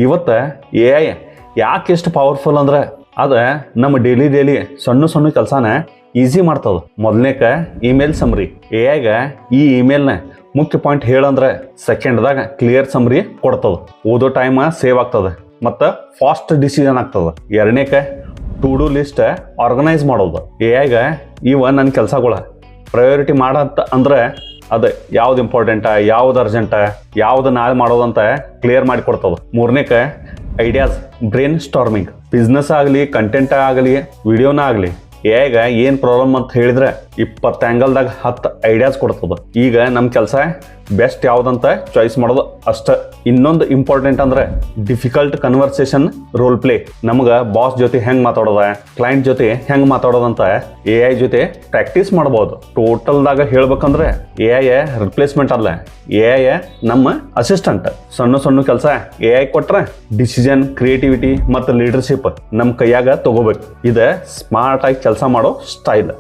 ಇವತ್ತು A I ಯಾಕೆ ಎಷ್ಟು ಪವರ್ಫುಲ್ ಅಂದ್ರೆ ಅದು ನಮ್ಮ ಡೈಲಿ ಸಣ್ಣ ಕೆಲಸನ ಈಸಿ ಮಾಡ್ತದ. ಮೊದಲನೇಕ ಇಮೇಲ್ ಸಮ್ರಿ. ಎ ಐಗ ಈ ಇಮೇಲ್ನ ಮುಖ್ಯ ಪಾಯಿಂಟ್ ಹೇಳಂದ್ರೆ ಸೆಕೆಂಡ್ದಾಗ ಕ್ಲಿಯರ್ ಸಮ್ರಿ ಕೊಡ್ತದ. ಓದೋ ಟೈಮ್ ಸೇವ್ ಆಗ್ತದೆ ಮತ್ತು ಫಾಸ್ಟ್ ಡಿಸಿಷನ್ ಆಗ್ತದ. ಎರಡನೇಕ ಟು ಡೂ ಲಿಸ್ಟ್ ಆರ್ಗನೈಸ್ ಮಾಡೋದು. ಎ ಐಗ ಇವ ನನ್ನ ಕೆಲಸಗಳ ಪ್ರಯಾರಿಟಿ ಮಾಡಂತ ಅಂದ್ರೆ ಅದು ಯಾವ್ದು ಇಂಪಾರ್ಟೆಂಟ, ಯಾವ್ದು ಅರ್ಜೆಂಟ, ಯಾವ್ದು ನಾಳೆ ಮಾಡೋದಂತ ಕ್ಲಿಯರ್ ಮಾಡಿ ಕೊಡ್ತದ. ಮೂರನೇಕ ಐಡಿಯಾಸ್ ಬ್ರೇನ್ ಸ್ಟಾರ್ಮಿಂಗ್. ಬಿಸ್ನೆಸ್ ಆಗಲಿ, ಕಂಟೆಂಟ್ ಆಗಲಿ, ವಿಡಿಯೋನ ಆಗಲಿ, ಎ ಐಗ ಏನು ಪ್ರಾಬ್ಲಮ್ ಅಂತ ಹೇಳಿದ್ರೆ 20 ಆ್ಯಂಗಲ್ದಾಗ 10 ಐಡಿಯಾಸ್ ಕೊಡ್ತದ. ಈಗ ನಮ್ಮ ಕೆಲಸ ಬೆಸ್ಟ್ ಯಾವುದಂತ ಚಾಯ್ಸ್ ಮಾಡೋದು ಅಷ್ಟ. ಇನ್ನೊಂದು ಇಂಪಾರ್ಟೆಂಟ್ ಅಂದ್ರೆ ಡಿಫಿಕಲ್ಟ್ ಕನ್ವರ್ಸೇಷನ್ ರೋಲ್ ಪ್ಲೇ. ನಮ್ಗೆ ಬಾಸ್ ಜೊತೆ ಹೆಂಗೆ ಮಾತಾಡೋದ, ಕ್ಲೈಂಟ್ ಜೊತೆ ಹೆಂಗೆ ಮಾತಾಡೋದಂತ ಎ ಐ ಜೊತೆ ಪ್ರಾಕ್ಟೀಸ್ ಮಾಡ್ಬೋದು. ಟೋಟಲ್ದಾಗ ಹೇಳ್ಬೇಕಂದ್ರೆ ಎ ಐ ರಿಪ್ಲೇಸ್ಮೆಂಟ್ ಅಲ್ಲ, ಎ ಐ ನಮ್ಮ ಅಸಿಸ್ಟೆಂಟ್. ಸಣ್ಣ ಕೆಲಸ ಎ ಐ ಕೊಟ್ರೆ ಡಿಸಿಷನ್, ಕ್ರಿಯೇಟಿವಿಟಿ ಮತ್ತು ಲೀಡರ್ಶಿಪ್ ನಮ್ಮ ಕೈಯಾಗ ತಗೋಬೇಕು. ಇದು ಸ್ಮಾರ್ಟ್ ಆಗಿ ಕೆಲಸ ಮಾಡೋ ಸ್ಟೈಲ್.